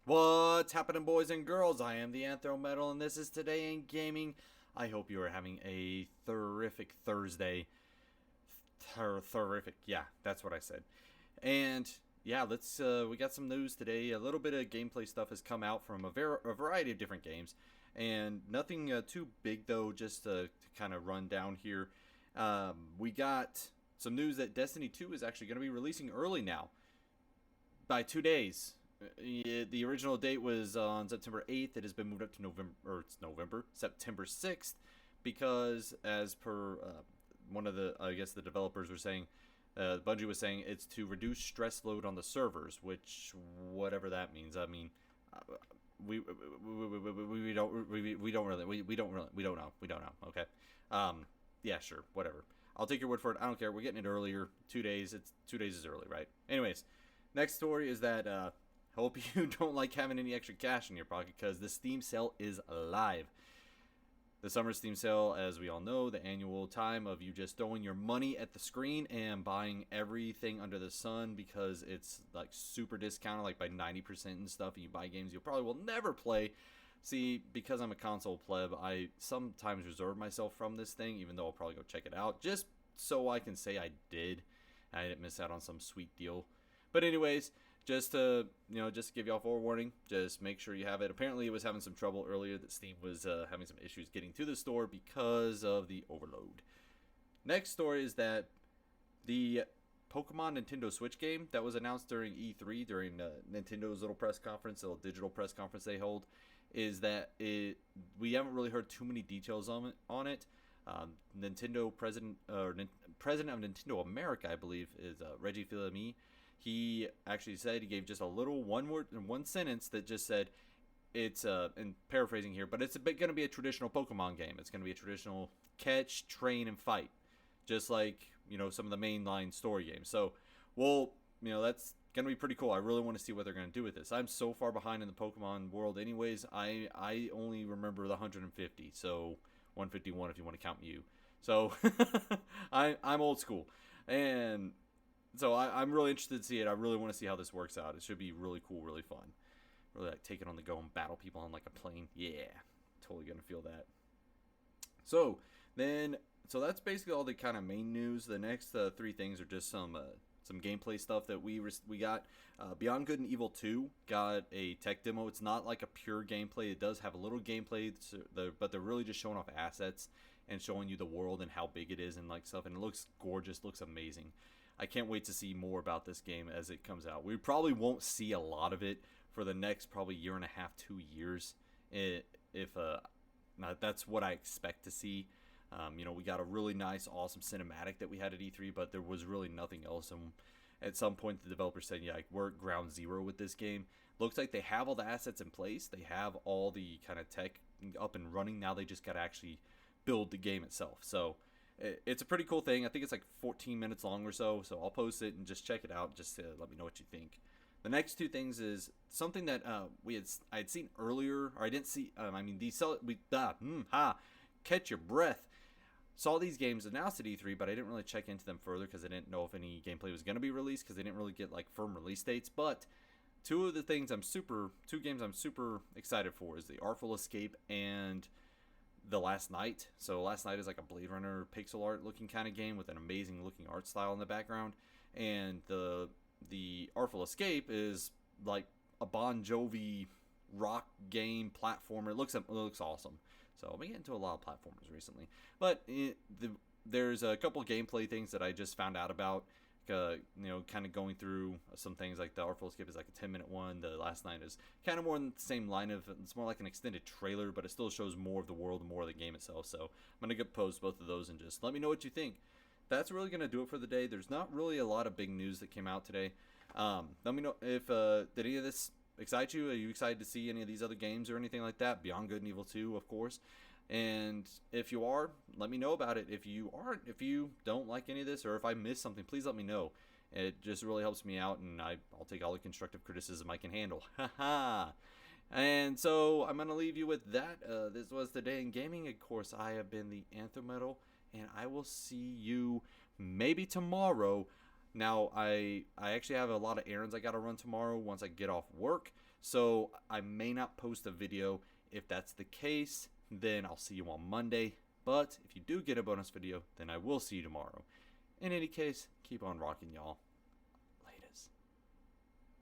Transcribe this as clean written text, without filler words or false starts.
What's happening, boys and girls? I am the Anthro Metal, and this is Today in Gaming. I hope you are having a terrific Thursday. Terrific, yeah, that's what I said. And yeah, let's. We got some news today. A little bit of gameplay stuff has come out from a variety of different games, and nothing too big though. Just to kind of run down here, we got some news that Destiny 2 is actually going to be releasing early now by 2 days. The original date was on September 8th. It has been moved up to September 6th, because as per one of the, I guess the developers were saying, Bungie was saying it's to reduce stress load on the servers, which whatever that means. I mean, we don't know. Okay, yeah, sure, whatever. I'll take your word for it. I don't care. We're getting it earlier. 2 days. It's 2 days is early, right? Anyways, next story is that hope you don't like having any extra cash in your pocket, because the Steam sale is live. The summer Steam sale, as we all know, the annual time of you just throwing your money at the screen and buying everything under the sun, because it's like super discounted, like by 90% and stuff, and you buy games you probably will never play. See, because I'm a console pleb, I sometimes reserve myself from this thing, even though I'll probably go check it out, just so I can say I did. I didn't miss out on some sweet deal. But anyways, just to just to give y'all forewarning, just make sure you have it. Apparently, it was having some trouble earlier. That Steam was having some issues getting to the store because of the overload. Next story is that the Pokemon Nintendo Switch game that was announced during E3, during Nintendo's little press conference, little digital press conference they hold, is that we haven't really heard too many details on it. Nintendo president of Nintendo America, I believe, is Reggie Fils-Aimé. He actually said, he gave just a little one sentence that just said, it's and paraphrasing here, but it's going to be a traditional Pokemon game. It's going to be a traditional catch, train, and fight, just like some of the mainline story games. So, well, that's going to be pretty cool. I really want to see what they're going to do with this. I'm so far behind in the Pokemon world, anyways. I only remember the 150, so 151 if you want to count you. So I'm old school, and so I'm really interested to see it. I really want to see how this works out. It should be really cool, really fun. Really like take it on the go and battle people on like a plane. Yeah, totally gonna feel that. So so that's basically all the kind of main news. The next three things are just some gameplay stuff that we got. Beyond Good and Evil 2 got a tech demo. It's not like a pure gameplay. It does have a little gameplay, but they're really just showing off assets and showing you the world and how big it is and like stuff. And it looks gorgeous, looks amazing. I can't wait to see more about this game as it comes out. We probably won't see a lot of it for the next probably year and a half, 2 years. If that's what I expect to see. We got a really nice, awesome cinematic that we had at E3, but there was really nothing else. And at some point, the developer said, "Yeah, we're at ground zero with this game." Looks like they have all the assets in place. They have all the kind of tech up and running. Now they just got to actually build the game itself. So it's a pretty cool thing. I think it's like 14 minutes long or so. So I'll post it and just check it out. Just to let me know what you think. The next two things is something that I had seen earlier, or I didn't see. Catch your breath. Saw these games announced at E3, but I didn't really check into them further because I didn't know if any gameplay was going to be released, because they didn't really get like firm release dates. But two games I'm super excited for is the Artful Escape and The Last Night. So Last Night is like a Blade Runner pixel art looking kind of game with an amazing looking art style in the background, and the Artful Escape is like a Bon Jovi rock game platformer. It looks awesome. So I've been getting into a lot of platformers recently, but there's a couple gameplay things that I just found out about. Kind of going through some things. Like the Artful Escape is like a 10-minute one. The Last Night is kind of more in the same line of, it's more like an extended trailer, but it still shows more of the world and more of the game itself. So I'm gonna post both of those and just let me know what you think. That's really gonna do it for the day. There's not really a lot of big news that came out today. Let me know if did any of this excite you? Are you excited to see any of these other games or anything like that? Beyond Good and Evil 2, of course. And if you are, let me know about it. If you aren't, if you don't like any of this, or if I missed something, please let me know. It just really helps me out, and I'll take all the constructive criticism I can handle. Haha. And so I'm going to leave you with that. This was Today in Gaming. Of course, I have been the Anthem Metal, and I will see you maybe tomorrow. Now, I actually have a lot of errands I got to run tomorrow once I get off work, so I may not post a video. If that's the case, then I'll see you on Monday. But if you do get a bonus video, then I will see you tomorrow. In any case, keep on rocking, y'all.